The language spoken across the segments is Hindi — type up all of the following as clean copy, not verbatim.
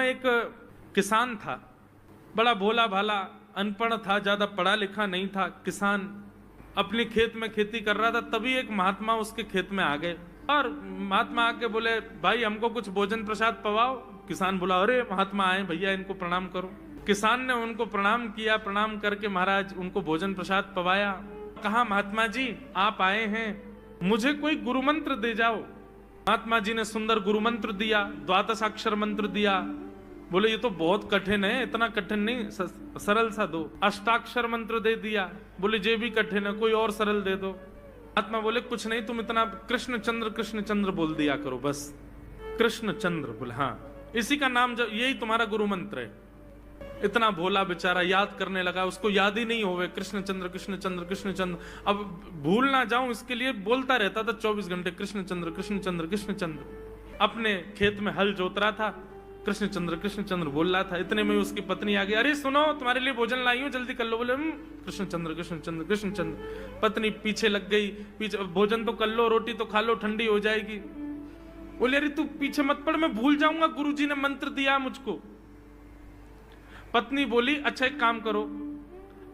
गांव एक किसान था, बड़ा भोला भाला, अनपढ़ था, ज्यादा पढ़ा लिखा नहीं था। किसान अपनी खेत में खेती कर रहा था, तभी एक महात्मा उसके खेत में आ गए और महात्मा आके बोले, भाई हमको कुछ भोजन प्रसाद पवाओ। किसान बोला, अरे महात्मा आए भैया, इनको प्रणाम करो। किसान ने उनको प्रणाम किया, प्रणाम करके महाराज उनको भोजन प्रसाद पवाया। कहा, महात्मा जी आप आए हैं, मुझे कोई गुरु मंत्र दे जाओ। महात्मा जी ने सुंदर गुरु मंत्र दिया, द्वादशाक्षर मंत्र दिया। बोले ये तो बहुत कठिन है, इतना कठिन नहीं, सरल सा दो। अष्टाक्षर मंत्र दे दिया। बोले ये भी कठिन है, कोई और सरल दे दो। महात्मा बोले कुछ नहीं, तुम इतना कृष्ण चंद्र बोल दिया करो बस। कृष्ण चंद्र बोले, हाँ इसी का नाम, जब यही तुम्हारा गुरु मंत्र है। इतना भोला बेचारा याद करने लगा, उसको याद ही नहीं होवे कृष्ण चंद्र कृष्ण चंद्र कृष्ण चंद्र। अब भूल ना जाऊं इसके लिए बोलता रहता था 24 घंटे, कृष्ण चंद्र कृष्ण चंद्र कृष्ण चंद्र। अपने खेत में हल जोत रहा था, कृष्ण चंद्र बोल रहा था। इतने में उसकी पत्नी आ गई, अरे सुनो तुम्हारे लिए भोजन लाई हूं, जल्दी कर लो। बोले कृष्ण चंद्र कृष्ण चंद्र कृष्ण चंद्र। पत्नी पीछे लग गई, पीछे, भोजन तो कर लो, रोटी तो खा लो, ठंडी हो जाएगी। बोले अरे तू पीछे मत पड़, मैं भूल जाऊंगा, गुरुजी ने मंत्र दिया मुझको। पत्नी बोली, अच्छा एक काम करो,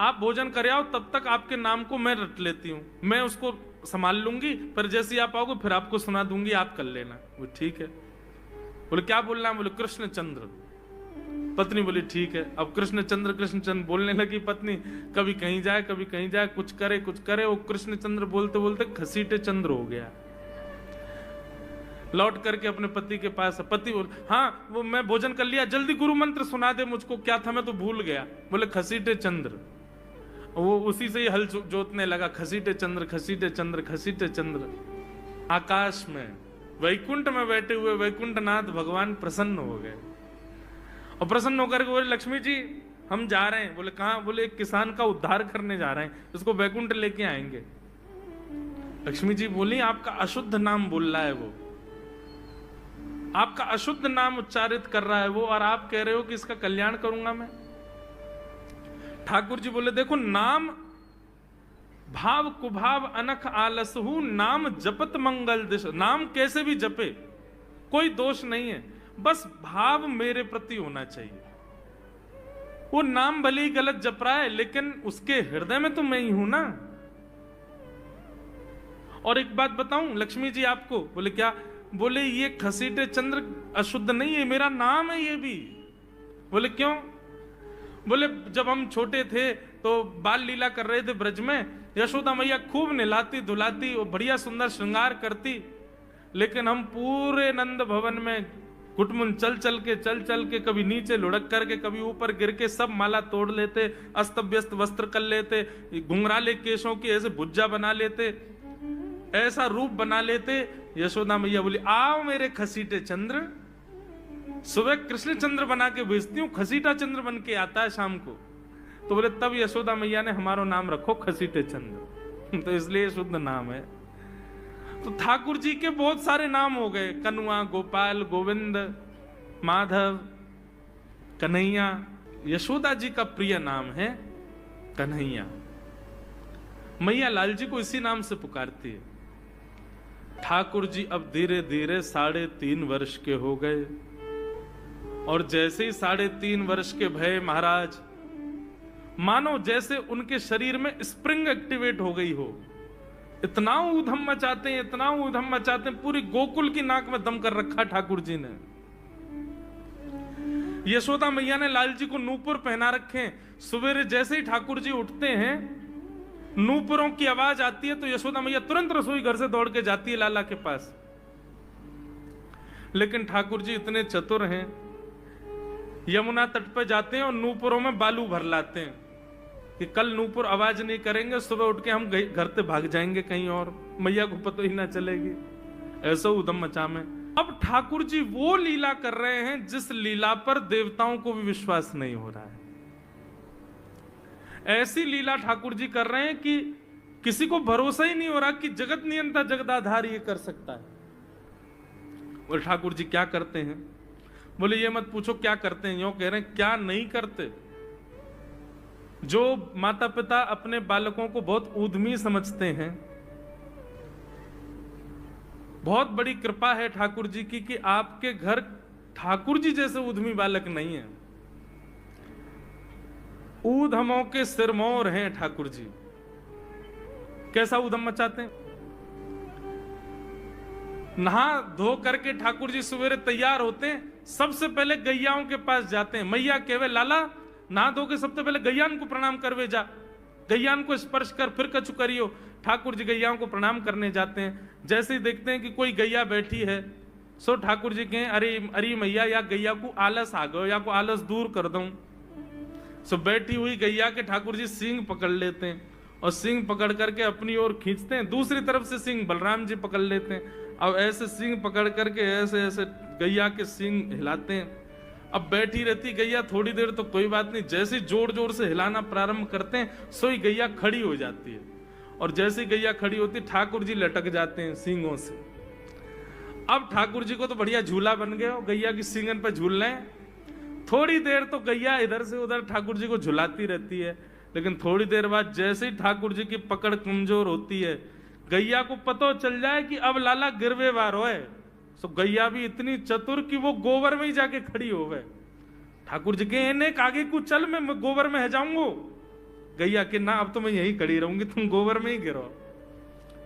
आप भोजन कर आओ, तब तक आपके नाम को मैं रट लेती हूँ, मैं उसको संभाल लूंगी, पर जैसे ही आप आओगे फिर आपको सुना दूंगी, आप कर लेना। वो ठीक है। बोले क्या बोलना है? बोले कृष्ण चंद्र। पत्नी बोली ठीक है। अब कृष्ण चंद्र बोलने लगी पत्नी, कभी कहीं जाए कभी कहीं जाए, कुछ करे। वो कृष्ण चंद्र बोलते बोलते घसीटे चंद्र हो गया। लौट करके अपने पति के पास, पति बोल, हाँ वो मैं भोजन कर लिया, जल्दी गुरु मंत्र सुना दे मुझको, क्या था मैं तो भूल गया। बोले घसीटे चंद्र। वो उसी से ही हल जोतने लगा, घसीटे चंद्र घसीटे चंद्र घसीटे चंद्र। आकाश में वैकुंठ में बैठे हुए वैकुंठनाथ भगवान प्रसन्न हो गए और प्रसन्न होकर के बोले, लक्ष्मी जी हम जा रहे हैं। बोले कहां? बोले एक किसान का उद्धार करने जा रहे हैं, उसको वैकुंठ लेके आएंगे। लक्ष्मी जी बोली, आपका अशुद्ध नाम बोल रहा है वो, आपका अशुद्ध नाम उच्चारित कर रहा है वो, और आप कह रहे हो कि इसका कल्याण करूंगा मैं। ठाकुर जी बोले, देखो नाम भाव कुभाव अनख आलसहु, नाम जपत मंगल दिश। नाम कैसे भी जपे कोई दोष नहीं है, बस भाव मेरे प्रति होना चाहिए। वो नाम भले ही गलत जप रहा है, लेकिन उसके हृदय में तो मैं ही हूं ना। और एक बात बताऊं लक्ष्मी जी आपको। बोले क्या? बोले ये घसीटे चंद्र अशुद्ध नहीं है, मेरा नाम है ये भी। बोले क्यों? बोले जब हम छोटे थे तो बाल लीला कर रहे थे ब्रज में, यशोदा मैया खूब नहलाती धुलाती और बढ़िया सुंदर श्रृंगार करती, लेकिन हम पूरे नंद भवन में कुटमुन चल चल के कभी नीचे लुढ़क करके कभी ऊपर गिर के सब माला तोड़ लेते, अस्त व्यस्त वस्त्र कर लेते, घुंघराले केशों की ऐसे भुज्जा बना लेते, ऐसा रूप बना लेते। यशोदा मैया बोली, आओ मेरे घसीटे चंद्र, सुबह कृष्ण चंद्र बना के भेजती हूँ, घसीटा चंद्र बन के आता है शाम को। तो बोले तब यशोदा मैया ने हमारा नाम रखो घसीटे चंद्र, तो इसलिए शुद्ध नाम है। तो ठाकुर जी के बहुत सारे नाम हो गए, कनुआ, गोपाल, गोविंद, माधव, कन्हैया। यशोदा जी का प्रिय नाम है कन्हैया। मैया लाल जी को इसी नाम से पुकारती है। ठाकुर जी अब धीरे धीरे 3.5 वर्ष के हो गए, और जैसे ही 3.5 वर्ष के भय महाराज, मानो जैसे उनके शरीर में स्प्रिंग एक्टिवेट हो गई हो। इतना ऊधम मचाते हैं, इतना ऊधम मचाते हैं, पूरी गोकुल की नाक में दम कर रखा ठाकुर जी ने। यशोदा मैया ने लाल जी को नूपुर पहना रखे। सवेरे जैसे ही ठाकुर जी उठते हैं, नूपुरों की आवाज आती है तो यशोदा मैया तुरंत रसोई घर से दौड़ के जाती है लाला के पास। लेकिन ठाकुर जी इतने चतुर हैं, यमुना तट पर जाते हैं और नूपुरों में बालू भर लाते हैं कि कल नूपुर आवाज नहीं करेंगे, सुबह उठ के हम घर से भाग जाएंगे कहीं और, मैया को पता ही ना चलेगी। ऐसा उधम मचा में अब ठाकुर जी वो लीला कर रहे हैं जिस लीला पर देवताओं को भी विश्वास नहीं हो रहा है। ऐसी लीला ठाकुर जी कर रहे हैं कि किसी को भरोसा ही नहीं हो रहा कि जगत नियंता जगदाधार ये कर सकता है। और ठाकुर जी क्या करते हैं? बोले ये मत पूछो क्या करते हैं, यूं कह रहे हैं क्या नहीं करते। जो माता पिता अपने बालकों को बहुत ऊधमी समझते हैं, बहुत बड़ी कृपा है ठाकुर जी की कि आपके घर ठाकुर जी जैसे उद्यमी बालक नहीं है। ऊधमों के सिरमौर हैं ठाकुर जी। कैसा उधम मचाते हैं? नहा धो करके ठाकुर जी सवेरे तैयार होते हैं, सबसे पहले गैयाओं के पास जाते हैं। मैया कहवे लाला नहा धो के सबसे पहले गैयान को प्रणाम करवे जा, गैयान को स्पर्श कर फिर कछु करियो। ठाकुर जी गैयाओं को प्रणाम करने जाते हैं। जैसे ही देखते हैं कि कोई गैया बैठी है, सो ठाकुर जी कहें अरे अरे मैया या गैया को आलस आ गयो, या को आलस दूर कर दूं। सो बैठी हुई गैया के ठाकुर जी सींग पकड़ लेते हैं और सींग पकड़ करके अपनी ओर खींचते हैं। दूसरी तरफ से सींग बलराम जी पकड़ लेते हैं। अब ऐसे सींग पकड़ करके ऐसे ऐसे गैया के सींग हिलाते हैं। अब बैठी रहती गैया थोड़ी देर तो कोई बात नहीं, जैसे जोर जोर से हिलाना प्रारंभ करते हैं सोई गैया खड़ी हो जाती है। और जैसे गैया खड़ी होती ठाकुर जी लटक जाते हैं सींगों से। अब ठाकुर जी को तो बढ़िया झूला बन गया, गैया की सींगन पर झूल रहे हैं। थोड़ी देर तो गैया इधर से उधर ठाकुर जी को झुलाती रहती है, लेकिन थोड़ी देर बाद जैसे ही ठाकुर जी की पकड़ कमजोर होती है, गैया को पता चल जाए कि अब लाला गिरवे वार होए। सो गैया भी इतनी चतुर कि वो गोबर में ही जाके खड़ी हो गए। ठाकुर जी के ने आगे को चल, मैं गोबर में है जाऊंगो। गैया के ना अब तो मैं यहीं खड़ी रहूंगी, तुम गोबर में ही गिरो।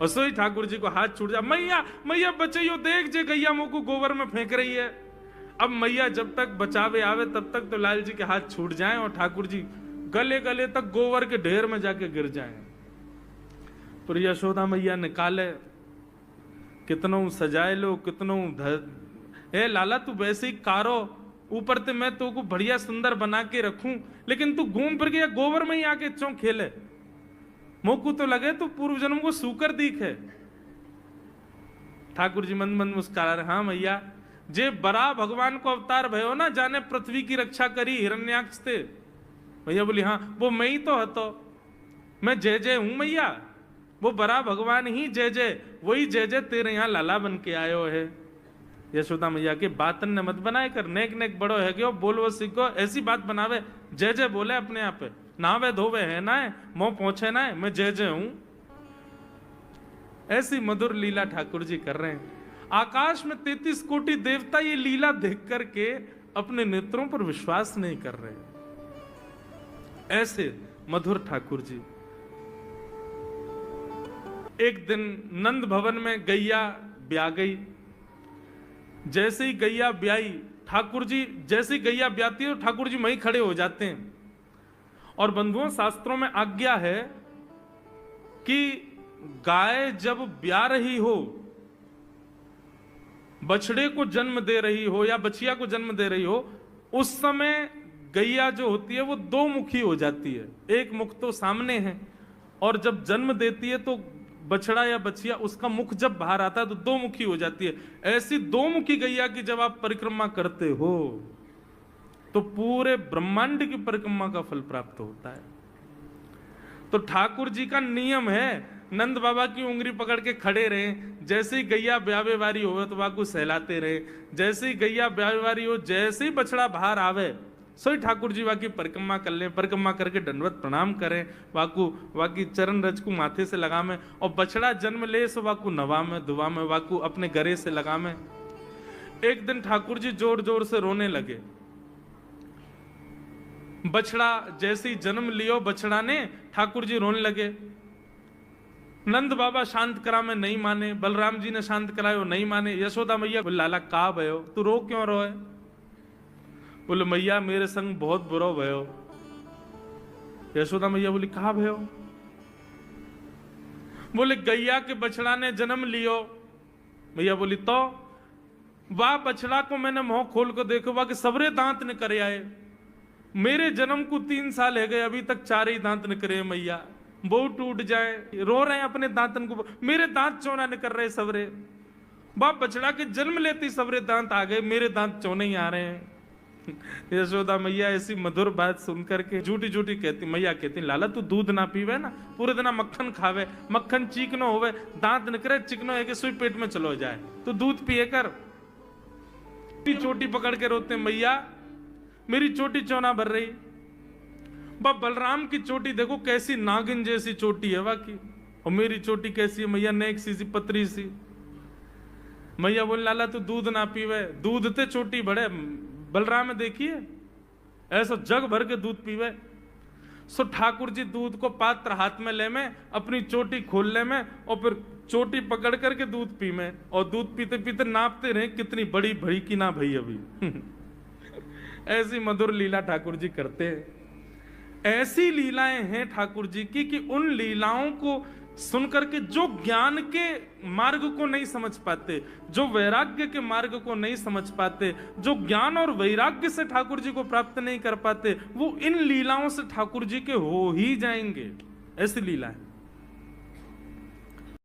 और सोई ठाकुर जी को हाथ छूट जा, मैया मैया बचाइयो, देख जे गैया मुंह को गोबर में फेंक रही है। अब मैया जब तक बचावे आवे तब तक तो लाल जी के हाथ छूट जाएं और ठाकुर जी गले गले तक गोबर के ढेर में जाके गिर जाएं। पर यशोदा मैया निकाले, कितनों सजाए लो, कितनों ए लाला तू वैसे ही कारो, ऊपर ते मैं तो को बढ़िया सुंदर बना के रखूं, लेकिन तू घूम फिर के गोबर में ही आके चौं खेले। मोकू तो लगे तू पूर्व जन्म को सूकर दीख है। ठाकुर जी मन मन मुस्कुरा रहे, हाँ मैया जे बरा भगवान को अवतार भयो ना, जाने पृथ्वी की रक्षा करी हिरण्याक्ष थे। भैया बोली हाँ वो मैं ही तो हतो, मैं जय जय हूं मैया, वो बरा भगवान ही जय जय, वही जय जय तेरे यहाँ लाला बन के आयो है। यशोदा मैया के बातन ने मत बनाए कर, नेक नेक बड़ो है क्यों बोलवो सीखो, ऐसी बात बनावे, जय जय बोले अपने आप पे, नावे धोवे है ना है, मोह पहुंचे ना है, मैं जय जय हूं। ऐसी मधुर लीला ठाकुर जी कर रहे हैं। आकाश में 33 कोटि देवता ये लीला देख करके अपने नेत्रों पर विश्वास नहीं कर रहे। ऐसे मधुर ठाकुर जी। एक दिन नंद भवन में गैया ब्याह गई। जैसे ही गैया ब्याई, ठाकुर जी जैसे ही गैया ब्याती है तो ठाकुर जी वहीं खड़े हो जाते हैं। और बंधुओं शास्त्रों में आज्ञा है कि गाय जब ब्याह रही हो, बछड़े को जन्म दे रही हो या बछिया को जन्म दे रही हो, उस समय गैया जो होती है वो दो मुखी हो जाती है। एक मुख तो सामने है, और जब जन्म देती है तो बछड़ा या बछिया उसका मुख जब बाहर आता है तो दो मुखी हो जाती है। ऐसी दो मुखी गैया की जब आप परिक्रमा करते हो तो पूरे ब्रह्मांड की परिक्रमा का फल प्राप्त होता है। तो ठाकुर जी का नियम है, नंद बाबा की उंगली पकड़ के खड़े रहे, जैसे ही गैया ब्यावे वारी हो तो वाकू सहलाते रहे, जैसे ही गैया ब्यावे वारी हो, जैसे ही बछड़ा बाहर आवे सोई ठाकुर जी वाकी परिक्रमा कर ले, परिक्रमा करके दंडवत प्रणाम करें, वाकू वाकी चरण रज को माथे से लगा में, और बछड़ा जन्म ले सो वाकू नवा में दुआ में, वाकू अपने गरे से लगा में। एक दिन ठाकुर जी जोर जोर से रोने लगे। बछड़ा जैसे ही जन्म लियो बछड़ा ने, ठाकुर जी रोने लगे। नंद बाबा शांत करा में नहीं माने, बलराम जी ने शांत करायो नहीं माने। यशोदा मैया बोले लाला का भयो, तू रो क्यों रोए? बोले मैया मेरे संग बहुत बुरा भयो। यशोदा मैया बोली कहा भयो? बोले गैया के बछड़ा ने जन्म लियो। मैया बोली तो वाह बछड़ा को मैंने मुंह खोल कर देखो, वाह के सबरे दांत निकले आए। मेरे जन्म को 3 साल है गए, अभी तक 4 ही दांत निकले मैया, वो टूट जाए, रो रहे हैं अपने दांतन को, मेरे दांत चौना निकल रहे सबरे। बाप बछड़ा के जन्म लेते सबरे दांत आ गए, मेरे दांत चौने ही आ रहे हैं। यशोदा मैया ऐसी मधुर बात सुनकर के झूठी झूठी कहती, मैया कहती लाला तू दूध ना पीवे ना, पूरे दिन मक्खन खावे, मक्खन चीकनो होवे, दांत निकले चिकनो है कि सुई पेट में चलो जाए, तो दूध पिए कर। चोटी पकड़ के रोते मैया मेरी चोटी चौना भर रही। बलराम की चोटी देखो कैसी नागिन जैसी चोटी है वाकई, और मेरी चोटी कैसी है मैया, नेक सी पतरी सी। मैया बोले लाला तू दूध ना पीवे, दूध ते चोटी बड़े। बलराम देखिए ऐसा जग भर के दूध पीवे। सो ठाकुर जी दूध को पात्र हाथ में ले में, अपनी चोटी खोल ले में, और फिर चोटी पकड़ करके दूध पी में, और दूध पीते पीते नापते रहे कितनी बड़ी भई की ना भई अभी। ऐसी मधुर लीला ठाकुर जी करते हैं। ऐसी लीलाएं हैं ठाकुर जी की कि उन लीलाओं को सुनकर के जो ज्ञान के मार्ग को नहीं समझ पाते, जो वैराग्य के मार्ग को नहीं समझ पाते, जो ज्ञान और वैराग्य से ठाकुर जी को प्राप्त नहीं कर पाते, वो इन लीलाओं से ठाकुर जी के हो ही जाएंगे। ऐसी लीला है।